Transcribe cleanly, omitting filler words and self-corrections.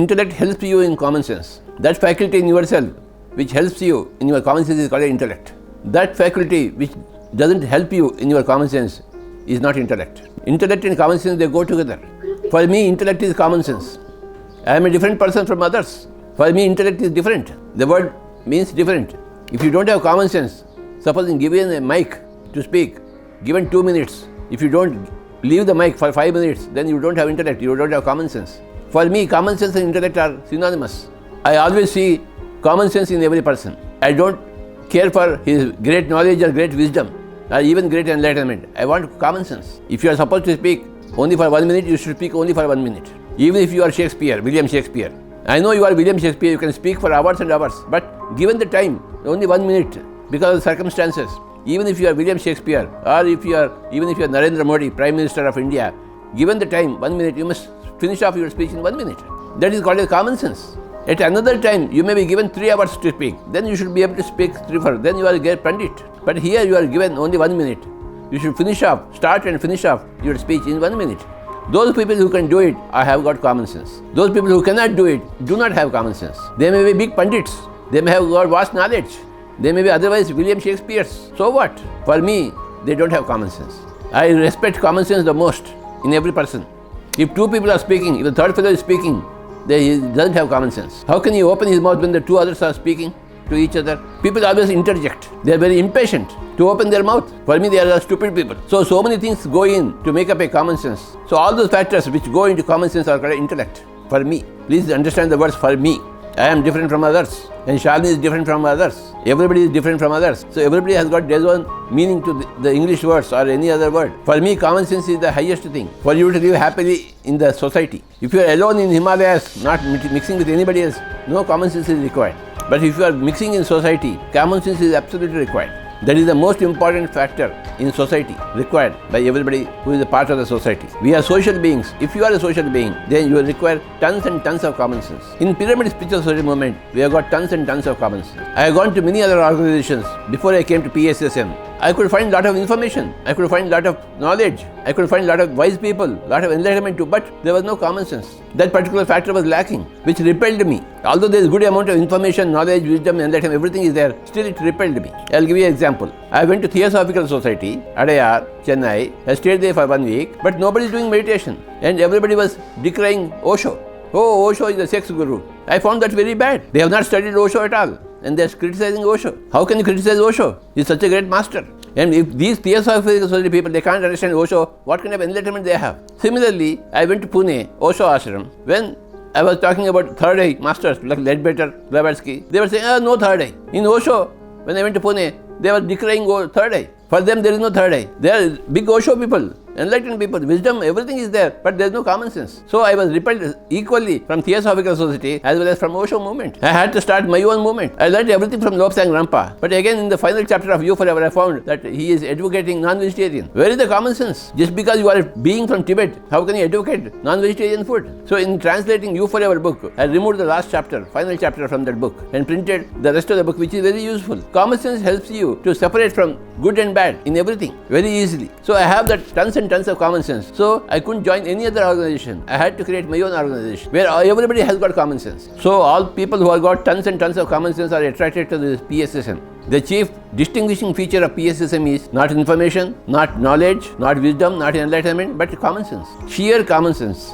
Intellect helps you in common sense. That faculty in yourself which helps you in your common sense is called intellect. That faculty which doesn't help you in your common sense is not intellect. Intellect and common sense, they go together. For me, intellect is common sense. I am a different person from others. For me, intellect is different. The word means different. If you don't have common sense, supposing given a mic to speak, given 2 minutes, if you don't leave the mic for 5 minutes, then you don't have intellect, you don't have common sense. For me, common sense and intellect are synonymous. I always see common sense in every person. I don't care for his great knowledge or great wisdom or even great enlightenment. I want common sense. If you are supposed to speak only for 1 minute, you should speak only for 1 minute. Even if you are Shakespeare, William Shakespeare. I know you are William Shakespeare, you can speak for hours and hours, but given the time, only 1 minute, because of circumstances. Even if you are William Shakespeare, or even if you are Narendra Modi, Prime Minister of India, given the time, 1 minute, you must finish off your speech in 1 minute. That is called as common sense. At another time, you may be given 3 hours to speak. Then you should be able to speak 3 hours. Then you are a great pandit. But here you are given only 1 minute. You should finish off, start and finish off your speech in 1 minute. Those people who can do it have got common sense. Those people who cannot do it do not have common sense. They may be big pandits. They may have got vast knowledge. They may be otherwise William Shakespeare's. So what? For me, they don't have common sense. I respect common sense the most in every person. If 2 people are speaking, if the third fellow is speaking, he doesn't have common sense. How can he open his mouth when the 2 others are speaking to each other? People always interject. They are very impatient to open their mouth. For me, they are stupid people. So many things go in to make up a common sense. So all those factors which go into common sense are called intellect. For me. Please understand the words for me. I am different from others. And Shalini is different from others. Everybody is different from others. So everybody has got their own meaning to the English words or any other word. For me, common sense is the highest thing. For you to live happily in the society. If you are alone in Himalayas, not mixing with anybody else, no common sense is required. But if you are mixing in society, common sense is absolutely required. That is the most important factor in society, required by everybody who is a part of the society. We are social beings. If you are a social being, then you will require tons and tons of common sense. In Pyramid Spiritual Society movement, we have got tons and tons of common sense. I have gone to many other organizations before I came to PSSM. I could find a lot of information. I could find a lot of knowledge. I could find a lot of wise people, a lot of enlightenment too, but there was no common sense. That particular factor was lacking, which repelled me. Although there is good amount of information, knowledge, wisdom, enlightenment, everything is there, still it repelled me. I'll give you an example. I went to Theosophical Society, Adayar, Chennai. I stayed there for 1 week, but nobody is doing meditation. And everybody was decrying Osho. Oh, Osho is the sex guru. I found that very bad. They have not studied Osho at all. And they are criticizing Osho. How can you criticize Osho? He is such a great master. And if these Theosophical Society people, they can't understand Osho, what kind of enlightenment they have? Similarly, I went to Pune, Osho Ashram. When I was talking about third eye masters like Ledbetter, Blavatsky, they were saying, no third eye. In Osho, when I went to Pune, they were decrying third eye. For them, there is no third eye. They are big Osho people, enlightened people, wisdom, everything is there, but there is no common sense. So I was repelled equally from Theosophical Society as well as from Osho movement. I had to start my own movement. I learned everything from Lobsang Rampa. But again, in the final chapter of You Forever, I found that he is advocating non-vegetarian. Where is the common sense? Just because you are a being from Tibet, how can you advocate non-vegetarian food? So in translating You Forever book, I removed the last chapter, final chapter from that book and printed the rest of the book, which is very useful. Common sense helps you to separate from good and bad in everything very easily. So I have that tons and tons of common sense. So I couldn't join any other organization. I had to create my own organization where everybody has got common sense. So all people who have got tons and tons of common sense are attracted to this PSSM. The chief distinguishing feature of PSSM is not information, not knowledge, not wisdom, not enlightenment, but common sense. Sheer common sense.